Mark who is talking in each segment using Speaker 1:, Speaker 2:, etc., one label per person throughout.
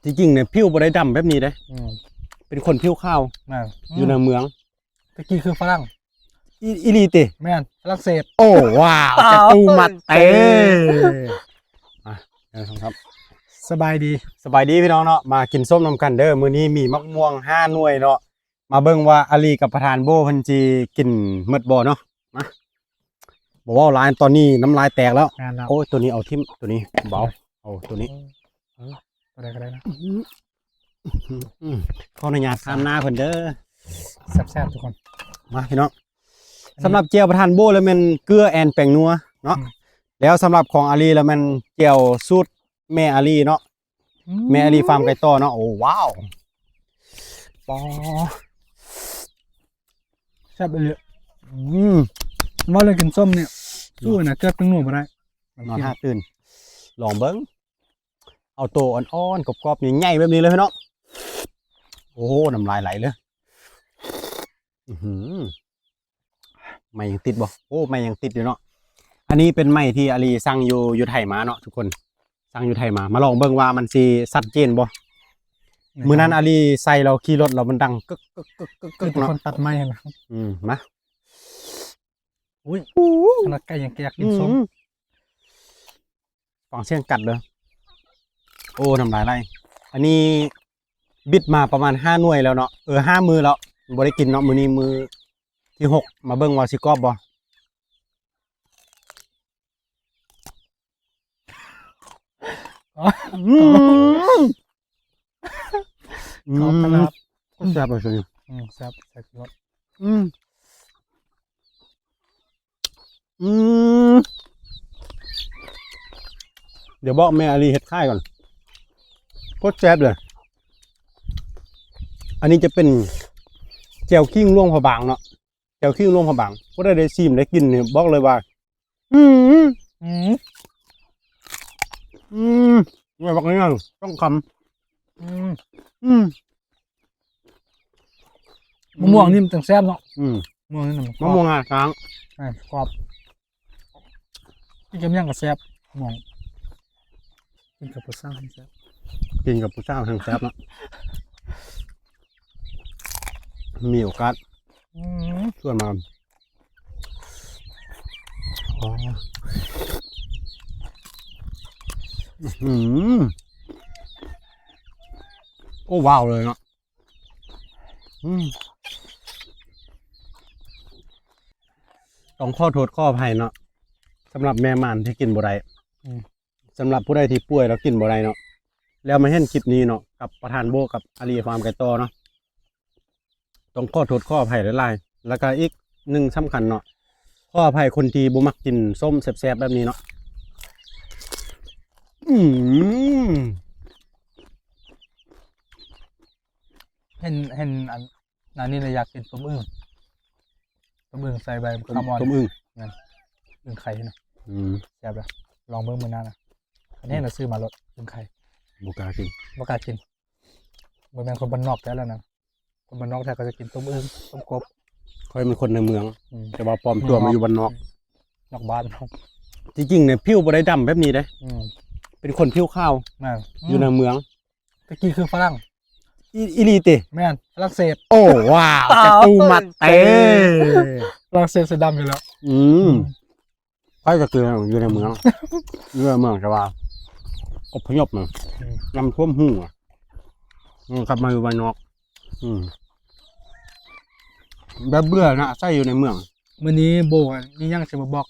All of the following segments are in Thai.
Speaker 1: จริงๆเนี่ยผิวบ่ได้ดำแบบนี้เด้เป็นคนผิวขาวอยู่ในเมือง
Speaker 2: ตะกี้คือฝรั่ง
Speaker 1: อิลีติ
Speaker 2: แม่นฝรั่งเศส
Speaker 1: โอ้ว้าวจะตูมัดเต้ครับ
Speaker 2: สบายดี
Speaker 1: พี่น้องเนาะมากินส้มนำกันเด้อมื้อนี้มีมะม่วง5หน่วยเนาะมาเบิ่งว่าอาลีกับประธานโบเพิ่นสิกินหมดบ่เนาะมาบ่ว่าหลายตอนนี้น้ำลายแตกแล้วโอ้ยตัวนี้เอาทิ่มตัวนี้เบาเอาตัวนี้
Speaker 2: ตัวใดก็ได้นะ
Speaker 1: ขออนุญาตตามหน้าเพิ่นเด้อ
Speaker 2: แซ่บๆทุกคน
Speaker 1: มาพี่น้องสำหรับเจียวประธานโบแล้วมันเกลือแอนแป้งนัวเนาะแล้วสำหรับของอาลีแล้วมันเจียวสูตรแม่อาลีเนาะแม่อาลีฟาร์มไก่ต่อเนาะโอ้ว้าวปอ
Speaker 2: แซ่บเลยว่าเลยกินส้มเนี่ยสู้นะเกิดเป็นหนูมาได้
Speaker 1: นอนห้าตื่นลองเบิ้งเอาโตอ่อนๆกรอบๆใหญ่ๆแบบนี้เลยพี่น้องโอ้น้ำลายไหลเลยไม่ยังติดบ่โอ้ไม่ยังติดอยู่เนาะอันนี้เป็นไม้ที่อาลีสั่งอยู่ไทยมาเนาะทุกคนสั่งอยู่ไทยมาลองเบิ่งว่ามันสิชัดเจนบ่มื้อนั้นอาลีใส่เราขี่รถเรามันดังกึก
Speaker 2: เนาะคนตัดไม้นะ
Speaker 1: มา
Speaker 2: อุ้ยขนาดไก่ยังอยากกินส้ม
Speaker 1: ฟังเสียงกัดเลยโอ้น้ำลายไหลอันนี้บิดมาประมาณ5หน่วยแล้วเนาะ5 มือแล้วบ่ได้กินเนาะมื้อนี้มือที่6มาเบิ่งว่าสิกรอบบ่
Speaker 2: กรอบขนาด
Speaker 1: แซ่บเลยสิ
Speaker 2: แซ่บรส
Speaker 1: เดี๋ยวบอกแม่อาลีเฮ็ดค่ายก่อนโคตรแซ่บเลยอันนี้จะเป็นแจ่วขิงร่วงผาบางเนาะแจ่วขิงร่วงผาบางก็ได้ชิมได้กินเนี่ยบอกเลยว่าไม่บอกง่ายๆต้องคำ
Speaker 2: มะม่วงนี่มันต้องแซ่บเนาะมะม่วงนี่มัน
Speaker 1: มะม่วงอ่ะค้าง
Speaker 2: กรอบกินกับย่างกับแซ่บมองกินกับผู้สาวแซ่บ
Speaker 1: กินกับผู้สาวทางแซ่บเนาะมีโอกาสชวนมาโอ้ว้าวเลยเนาะต้องข้อโทษข้ออภัยเนาะสำหรับแม่ม่านที่กินบ่ได้สำหรับผู้ใดที่ป่วยแล้วกินบ่ได้เนาะแล้วมาเห็นคลิปนี้เนาะกับประธานโบกับอาลีฟาร์มไก่ต่อเนาะต้องข้อโทษข้ออภัยหลายๆแล้วก็อีกหนึ่งสำคัญเนาะข้ออภัยคนที่บ่มักกินส้มแซ่บๆแบบนี้เนาะ
Speaker 2: เห็นอันนี้เลยอยากกินต้มอึ่งใส่ใบคาร์มอน
Speaker 1: ต้มอึ่ง
Speaker 2: นั่นอึ่งไข่นะแซ่บเลยลองเบิ่งมื้อหน้านะอันนี้เราซื้อมาลดอึ่งไข่
Speaker 1: บ่กล้ากิน
Speaker 2: บ่แม่นคนบ้านนอกแท้แล้วนะคนบ้านนอกแท้ก็จะกินต้มอึ่งต้มกบ
Speaker 1: ค่อยเป็นคนในเมืองแต่ว่าปลอมตัวมาอยู่บ้านนอก
Speaker 2: บ้าน
Speaker 1: จริงๆเนี่ยผิวบ่ได้ดำแบบนี้เด้เป็นคนผิวขาวอยู่ในเมือง
Speaker 2: ตะกี้คือฝรั่ง
Speaker 1: อิลีติ
Speaker 2: แม่นฝรั่งเศส
Speaker 1: โอ้ว้าวจะตูมัดเต้
Speaker 2: ฝรั่งเศสดำอยู่แล้ว
Speaker 1: ค่อยจะคืออยู่ในเมืองแต่ว่าอพยพมาน้ำท่วมหูกลับมาอยู่บ้านนอกแบบเบื่อนะใส่อยู่ในเมือง
Speaker 2: มื้อนี้โบกนี่ยังจะมาบอก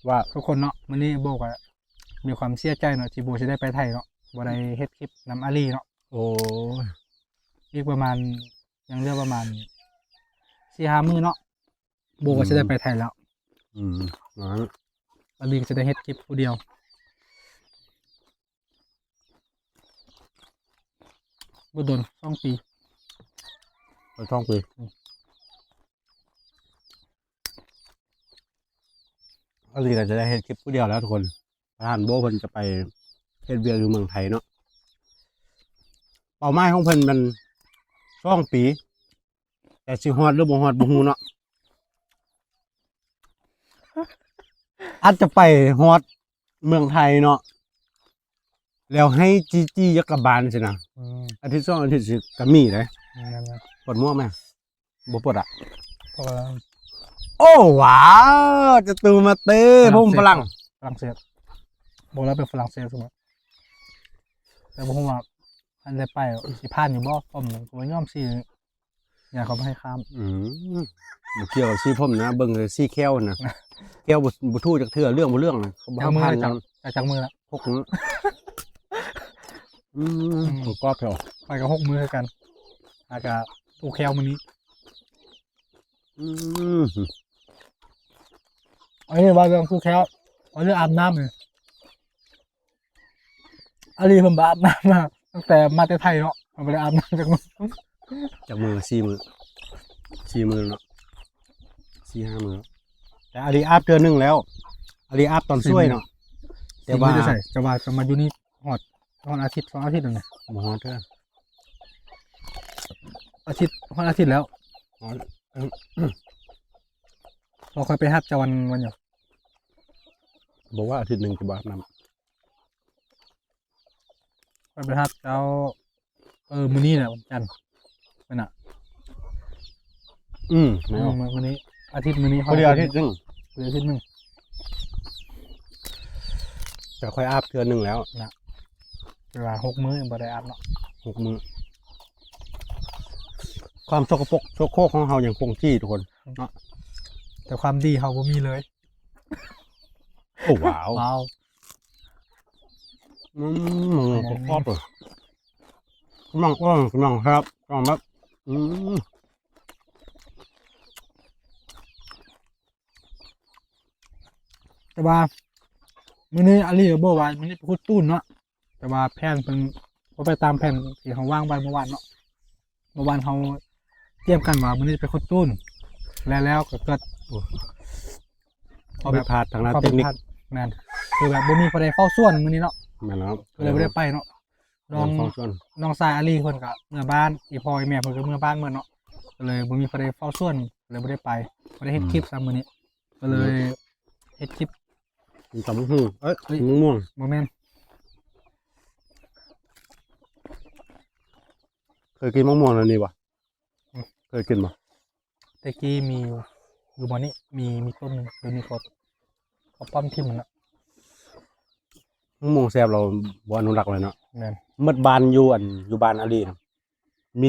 Speaker 2: ว่าทุกคนเนาะมื้อนี้โบกมีความเสียใจเนาะที่โบจะได้ไปไทยเนาะบ่ได้เฮ็ดคลิปน้ำอาลีเนาะ
Speaker 1: โอ้
Speaker 2: อีกประมาณยังเหลือประมาณ 4-5 มื้อเนาะโบก็จะได้ไปไทยแล้วอาลีก็จะได้เฮ็ดคลิปผู้เดียวบ่โดน2 ปี
Speaker 1: 2 ปีอาลีก็จะได้เฮ็ดคลิปผู้เดียวแล้วทุกคนประธานโบเพิ่นจะไปเฮ็ดเวียกอยู่เมืองไทยเนาะเป้าหมายของเพิ่นมัน2 ปีแต่สิฮอดหรือบ่ฮอดบ่ฮู้เนาะอาจจะไปฮอด เมืองไทยเนาะแล้วให้จี้ยักกะบาลสินะ อาทิตย์2อาทิตย์สิก็มีเลย
Speaker 2: นั่นนะ
Speaker 1: ปวดมั่วไหมบ่ปวดอ่ะ
Speaker 2: เพราะว่า
Speaker 1: โอ้ว้าวจะตูมาเต้ผมฝรั่ง
Speaker 2: ฝรั่งเศสบอกแล้วเป็นฝรั่งเศสใช่ไหมแต่ผมว่าอันได้ไปสิพานอยู่บ่ผมก็ย่อมสิอย่าเขาไม่ให้ข้าม
Speaker 1: บ่เกี่ยวกับซี่ผมนะเบิ่งเลยซี่แควนะแควบ่ทู่จักเทื่อเรื่องบ่เรื่องนะเขาบ่
Speaker 2: จากมือ
Speaker 1: พัน
Speaker 2: จา
Speaker 1: กั
Speaker 2: ก
Speaker 1: น
Speaker 2: จากมือละ
Speaker 1: พวกนี้ผมก็เพียว
Speaker 2: ไปกับ6 มือคือกันอากาอูแคลมันนี้อันนี้ว่าเรื่องอูแคลว่าเรื่องอาบน้ำเลยอันนี้ผมอาบน้ำมาตั้งแต่มาแต่ไทยเนาะมันไปเลยอาบน้ำจากมือ
Speaker 1: จากมือ4 มือเนาะ4-5 มือแต่อาลีอาบเทื่อนึงแล้วอาลีอาบตอนช่วยเนาะแต่ว่า
Speaker 2: ไม่ได้ใส่จะมาอยู่นี่หอดอาทิตย์2 อาทิตย์แล้วเนี่ย
Speaker 1: บ่ฮอดเทื่อ
Speaker 2: อาทิตย์แล้ว
Speaker 1: อ๋อ
Speaker 2: เราค่อยไปฮับจะวันอยู่
Speaker 1: บอกว่าอาทิตย์หนึงจะบ่อาบน้ำ
Speaker 2: ค่อยไปฮับเจ้ามื้อนี้แหละวันจันทร์เป็นอ่ะ
Speaker 1: ไม่เอา
Speaker 2: มื้อนี้อาทิตย์มื้อนี้
Speaker 1: พอดีอาทิตย์หนึง
Speaker 2: เดือนอาทิตย์หนึง
Speaker 1: จะค่อยอาบเทื่อนึงแล้ว
Speaker 2: เวลา6 มื้อยังบ่ได้อาบเนาะ
Speaker 1: 6 มือความสกปรกโชคโครกของเฮายังคงที่ทุกคน
Speaker 2: แต่ความดีเขาบ่มีเลย
Speaker 1: โอ้ว้าว
Speaker 2: ว้าว
Speaker 1: ครอบเลยกำลังครับกำลังแบบ
Speaker 2: แต่ว่ามื้อนี้อาลีก็บอกว่ามื้อนี้ไปขุดตู้นเนาะแต่ว่าแผนเพิ่นบ่ไปตามแผนที่เขาวางไว้เมื่อวานเนาะเมื่อวานเขาเตรียมกันว่ามื้อนี้ไปขุดตู้นแล้วก็เกิด
Speaker 1: ข้อผิดพลาดทางด้าน
Speaker 2: ความ
Speaker 1: เท
Speaker 2: ผิ
Speaker 1: ค
Speaker 2: ด
Speaker 1: นิค
Speaker 2: พลาดแม่นคือแบบบ่มีผู้ใดเฝ้าส่วนมื้อนี้เนาะ
Speaker 1: แม่นแล้ว
Speaker 2: ก็เลยบ่ได้ไปเนาะน้อง
Speaker 1: ฟังก์ชัน
Speaker 2: น้องชายอาลีเพิ่นก็เมื่อบ้านอีพ่ออีแม่เพิ่นก็เมื่อบ้านเมื่อเนาะก็เลยบ่มีผู้ใดเฝ้าส่วนเลยบ่ได้ไปบ่ได้เฮ็ดคลิปซ้ำมื้อนี้ก็เลยเฮ็ดคลิป
Speaker 1: มีตำหูเอ้ยม่วง
Speaker 2: บ่แม่น
Speaker 1: เคยกินมะม่วงแล้วนี่ปะเคยกินปะ
Speaker 2: แต่กี้มีอยู่บ่นี้มีต้นหนึงเดี๋ยวนี้เขาปั้มทิ่มมันน่ะ
Speaker 1: มะม่วงแซ่บเราบ่อนุรักษ์เลยเนาะ
Speaker 2: แม่น
Speaker 1: เมื่อบานอยู่บ้านอาลีนะมี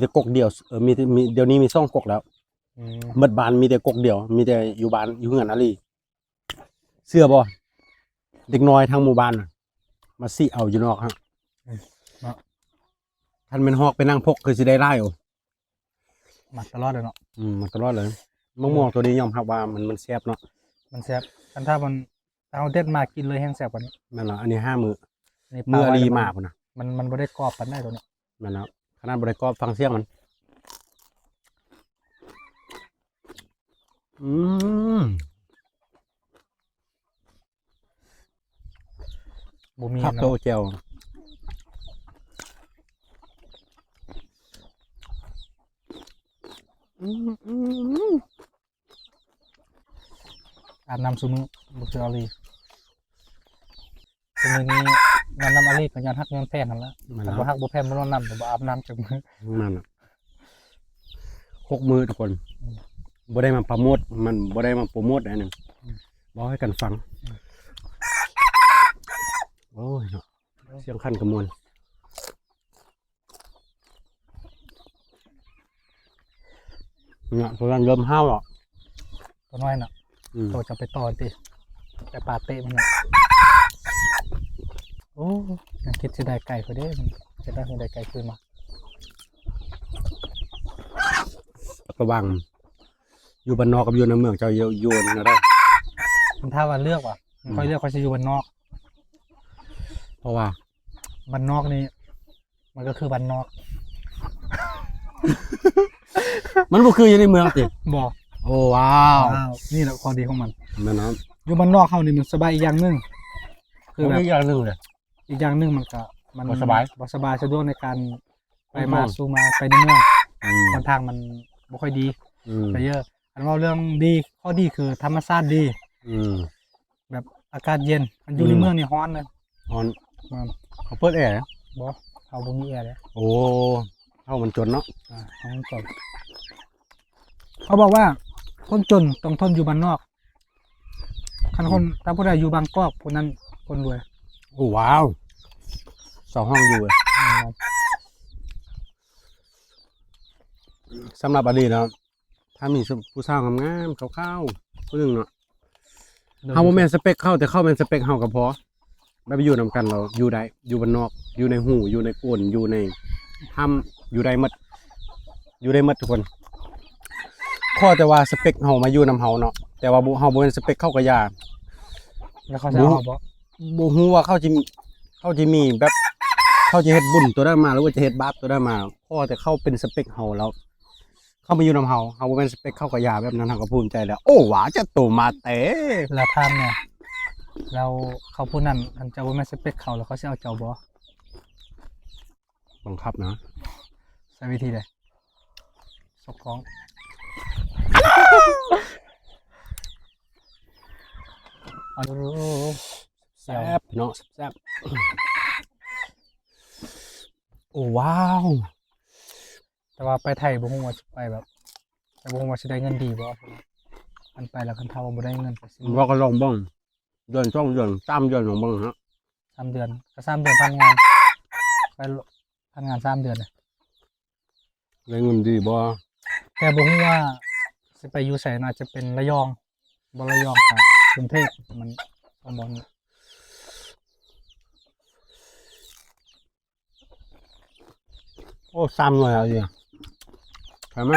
Speaker 1: แต่กกเดียวมีเดี๋ยวนี้มี2 กกแล้ว
Speaker 2: อืม
Speaker 1: เมื่อบานมีแต่กกเดียว มีแต่อยู่บ้านอยู่เฮือนอาลีเสื้อบ่เด็กน้อยทั้งหมู่บ้านน่ะมาสิเอาอยู่นอกฮะท่านเป็นฮอกไปนั่งพกคือสิได้ไล่เอา
Speaker 2: มักตลอดเลยเนาะ
Speaker 1: มันตลอดเลยมะม่วงตัวนี้ยอมรับว่ามันแซ่บเนาะ
Speaker 2: มันแซ่บคันถ้ามันเอาเด็ดมากินเลยแห้งแซ่บกว่านี้
Speaker 1: แม่นแล้วอันนี้5 มื้อ
Speaker 2: นี่
Speaker 1: มื้ออาลี
Speaker 2: ไว้
Speaker 1: มากพุ่นน่ะ
Speaker 2: มันบ่ได้กรอบปานใดตัวนี้
Speaker 1: แม่นแล้วขนาดบ่ได้กรอบฟังเสียงมันอืม
Speaker 2: บ่มี
Speaker 1: ผักโต
Speaker 2: เนาะ
Speaker 1: แจ่ว
Speaker 2: อาบน้ำซุมื้อบ่คืออาลีซุมื้อนี้นอนน้ำอาลีก็ย้อนฮักย้อนแฟนนั่นล่ะ
Speaker 1: แม่น
Speaker 2: ถ้า
Speaker 1: แล้ว
Speaker 2: บ่ฮักบ่แฟนบ่นอนน้ำบ่อาบน้ำจากมื้อ
Speaker 1: นั่นน่ะ6 มื้อทุกคนบ่ได้มาโปรโมทมันบ่ได้มาโปรโมทอันนึงบอกให้กันฟังโอ้ยเนาะเสียงคันกระมวลเนี่ยเพราะงั้นเริ่มห้าวอ่ะ
Speaker 2: ตัวน้อยน่ะ โตจะไปต่อติไปปาเตะมันน่ะโอ้ยังคิดสิได้ไก่เขาเด้มันจะได้ได้ไก่คืนมา
Speaker 1: ระหวังอยู่บ้านนอกกับอยู่ในเมืองเจ้าโยนนะได้
Speaker 2: มันถ้าว่าเลือกว่ะมันค่อยเลือกค่อยสิอยู่บ้านนอก
Speaker 1: เพราะว่า
Speaker 2: บ้านนอกนี่มันก็คือบ้านนอก
Speaker 1: มันบ่คืออยู่ในเมืองติ
Speaker 2: บ่
Speaker 1: โอ้ว้าว
Speaker 2: ว้าวนี่แหละข้อดีของมัน
Speaker 1: แม่นครับ
Speaker 2: อยู่บ้านนอกเขานี่มันสบายอีกอย่างหนึงคือแบบ
Speaker 1: อีกอย่างหนึงเลย
Speaker 2: อีกอย่างหนึงมันก็มัน
Speaker 1: บ่สบาย
Speaker 2: บ่สบายสะดวกในการไปมา
Speaker 1: อืม
Speaker 2: สู่มาไปในเมือง
Speaker 1: อืม
Speaker 2: หนทางมันบ่ค่อยดี
Speaker 1: อืม
Speaker 2: ไปเยอะอันว่าเรื่องดีข้อดีคือธรรมชาติดี
Speaker 1: อืม
Speaker 2: แบบอากาศเย็นมันอยู่ในเมืองนี่ร้อนเลย
Speaker 1: ฮอน
Speaker 2: มัน
Speaker 1: เขาเปิดแอร์นะ
Speaker 2: บ่เอาบ่มีแอร์เลย
Speaker 1: โอ้เฮามันจนเนาะ
Speaker 2: เอาก่อนเขาบอกว่าคนจนต้องทนอยู่บ้านนอกคันคนถ้าผู้ใดอยู่บางกอกผู้นั้นคนรวย
Speaker 1: โอ้ว้าวสองห้องอยู่เลยสำหรับอดีตเนาะถ้ามีผู้สาวงามๆขาวๆผู้หนึงเนาะเฮาบ่แม่นสเปคเข้าแต่เข้าเป็นสเปคเฮาก็พอแบบอยู่นำกันเราอยู่ได้อยู่บ้านนอก อยู่ในหูอยู่ในก้นอยู่ในถ้ำอยู่ได้หมดอยู่ได้หมดทุกคนข้อแต่ว่าสเปคเฮามาอยู่นำเฮาเนาะแต่ว่าเฮาบ่เป็นสเปคเข้าก็ยา
Speaker 2: แล้วเขาจะเอาบ่
Speaker 1: บ่ฮู้ว่าเขาจะมีแบบเขาจะเฮ็ดบุญตัวได้มาหรือว่าจะเฮ็ดบาปตัวได้มาข้อแต่เขาเป็นสเปคเฮาแล้ว เข้ามาอยู่นำเฮาบ่เป็นสเปคเข้ากับยาแบบนั้นเฮาก็ภูมิใจแล้ว โอ้หวาจะโตมาเตะ
Speaker 2: แล้วท่านเนี่ยเราเขาผู้นั้นอันจะบ่แม่นสเปคเขาแล้วเขาสิเอาเจ้าบ่
Speaker 1: บังคับนะ
Speaker 2: ใช้วิธีใดสกของเอาดูเสี
Speaker 1: แซ่
Speaker 2: ยว
Speaker 1: บเนาะแซ่บโอ้ว้าว
Speaker 2: แต่ว่าไปไทยบ่ฮู้ว่าสิไปแบบ แต่บ่ฮู้ว่าสิได้เงินดีบ่อันไปแล้วคันเท่าว่าบ่ได้เงินก็สิ
Speaker 1: ว่าก็ลองบ้างเดือน2เดือน3เดือนลองบ้างฮะ
Speaker 2: 3 เดือนก็3 เดือนพันงานไปพันงาน3 เดือนเลย
Speaker 1: ได้เงินดีบ่
Speaker 2: แต่บ่ฮู้ว่าสิไปอยู่ไสน่าจะเป็นระยองบ่ระยองครับกรุงเทพมันต้องบ่
Speaker 1: โอ้3หน่วยเอาดิใช่ไหม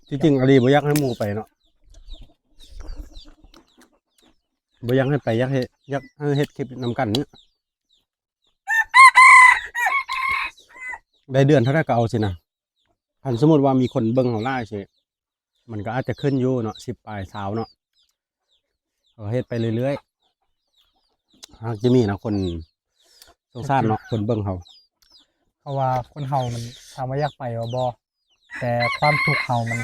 Speaker 1: ที่จริงอลีบ่อยากให้หมู่ไปเนาะบ่อยากให้ไปอยากให้เฮ็ดคลิปนำกันเนี่ยได้เดือนเท่าไหร่ก็เอาสินะคันสมมุติว่ามีคนเบิ่งของล่าสิมันก็อาจจะขึ้นอยู่เนาะ10ปลายสาวเนาะก็เฮ็ดไปเรื่อยๆหากจะมีนะคนสงสารเนาะคนเบิ่งเขา
Speaker 2: เพราะว่าคนเฮามันถามว่าอยากไปว่าบ่แต่ความทุกข์เฮามั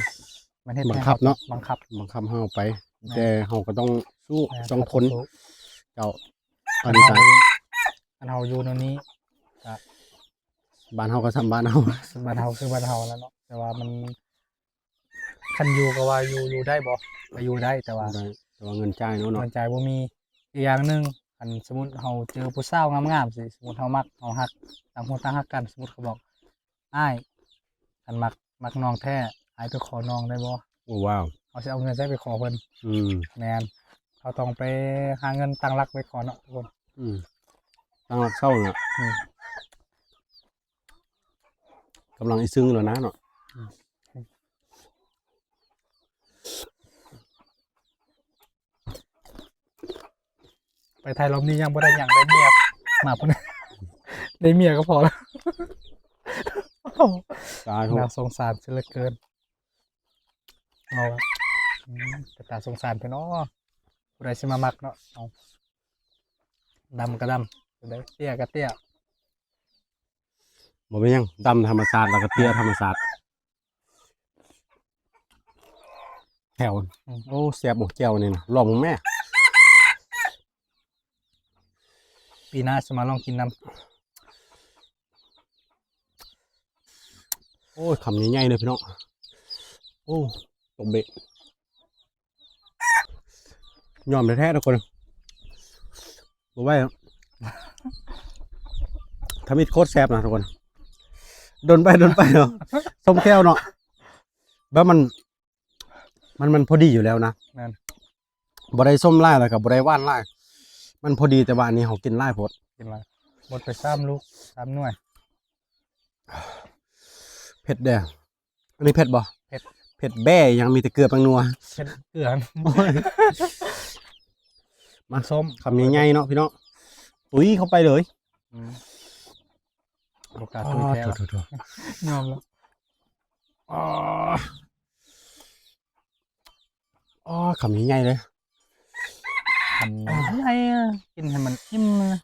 Speaker 2: นเฮ็ด
Speaker 1: บัง
Speaker 2: ให้
Speaker 1: คับเนาะ
Speaker 2: บังคับ
Speaker 1: บังคับให้เราไป แต่เราก็ต้องสู้ต้องทนเจ้า
Speaker 2: อั
Speaker 1: อั
Speaker 2: น
Speaker 1: นนี้
Speaker 2: เฮา
Speaker 1: ก็
Speaker 2: อันเฮาอยู่ตรงนี้
Speaker 1: บ้านเฮาก็ทำบ้านเฮา
Speaker 2: บ้านเฮาคือบ้านเฮาแล้วเนาะแต่ว่ามันคันอยู่ก็ว่าอยู่ได้บ่ก็อยู่ได้แต่ว่า
Speaker 1: ได้แต่ว่าเงินจ่ายเนาะ
Speaker 2: มันใจบ่มีอีกอย่างหนึงอันสมมุติเฮาเจอผู้สาวงามๆสิสมมุติเฮามักเฮาฮักต่างคนต่างฮักกันสมมุติเขาบอกอ้ายอันมักน้องแท้อ้ายไปขอน้องได้บ่
Speaker 1: โอ้ว้าว
Speaker 2: เขาสิเอาเงินใช้ไปขอเพิ่น
Speaker 1: อืม
Speaker 2: แม่นเขาต้องไปหาเงินตั้งหลักไว้ก่อนเนาะทุกคน
Speaker 1: อืมตั้งหลักเศร้าเนาะ
Speaker 2: อืม
Speaker 1: กำลังอีซึ้งแล้วนะเนาะ
Speaker 2: ไปไทยรอบนี้ยังบ่ได้หยังได้เมียมาพุ่น ได้เมียก็พอแล้ว
Speaker 1: ตายทุก
Speaker 2: น่าสงสารเสียเหลือเกินเอาละแต่ตาสงสารไปเนาะผู้ใดสิมามักเนาะเอาดำก็ดำผู้ใดเตี้ยก็เตี้ย
Speaker 1: บ่เป็นหยังดำธรรมศาสตร์แล้วก็เตี้ยธรรมศาสตร์แถวโอ้แซ่บบ่แก้วนี่นะลองมึงแม่
Speaker 2: ปีหน้าจะมาลองกินน้
Speaker 1: โอ้ยคำใหญ่ๆเลยพี่น้องโอ้ตกเบะยอมแท้ๆทุกคนบ่ไหวครับทำมิดโคตรแซ่บนะทุกคนโดนไปเนาะส้มแก้วเนาะแบบมันพอดีอยู่แล้วนะ
Speaker 2: ำนั่น
Speaker 1: บ่ได้ส้มไล่แล้วกับบ่ได้หว่านไล่มันพอดีแต่ว่าอันนี้เขากินไล่พด
Speaker 2: กินมาหมดไป3 ลูก3 หน่วย
Speaker 1: เผ็ดแดงอันนี้เผ็ดบ่
Speaker 2: เผ็ด
Speaker 1: เผ็ดแบ้ยังมีแต่เกลือปังนัว
Speaker 2: เผ็ดเกลือ
Speaker 1: มาส้มคำใหญ่ๆเนาะพี่น้องตุ้ยเข้าไปเลย
Speaker 2: โอกาสตุยแท้
Speaker 1: โถ
Speaker 2: ยอมแล้ว
Speaker 1: อ๋ออ๋อคำใหญ่ๆเลย
Speaker 2: ทำอะไรอะกินให้มันอิ่มนะ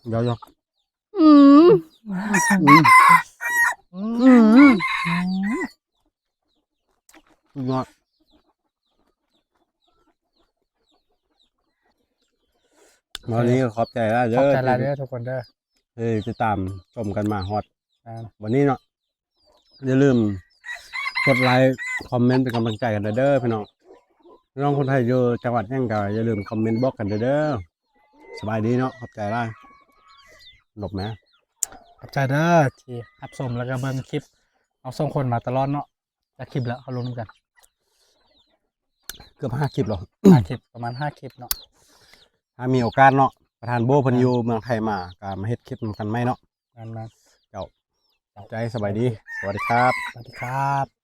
Speaker 1: เดี๋ยว
Speaker 2: อืม
Speaker 1: อืมสุดยอดวันนี้ก็ขอบใจแล้ว
Speaker 2: ข
Speaker 1: เด้
Speaker 2: อบ
Speaker 1: อ
Speaker 2: ใจหลายเด้อทุกคนเด้อ
Speaker 1: ที่ติดตามชมกันมาฮอด
Speaker 2: อ่า
Speaker 1: วันนี้เนาะอย่าลืมกดไลค์คอมเมนต์เป็นกำลังใจกันเด้อพี่น้องพี่น้องคนไทยอยู่จังหวัดยังก็อย่าลืมคอมเมนต์บอกกันเด้อสบายดีเนาะขอบใจหลายหลบไหม
Speaker 2: ขอบใจเด้อที่รับชมแล้วก็เบิ่งคลิปเอาส่งคนมาตลอดเนาะจากคลิปแล้วเขาลงกัน
Speaker 1: เกือบ5 คลิปหรอ
Speaker 2: 5 คลิปประมาณ5 คลิปเนาะ
Speaker 1: ถ้ามีโอกาสเนาะประธานโบเพันอยูเมืองไทยมาก็มาเฮ็ดคลิปนำกันไหมเนาะ
Speaker 2: นั่นมา
Speaker 1: เจ้าใจสบายดีสวัสดีครับ
Speaker 2: สวัสดีครับ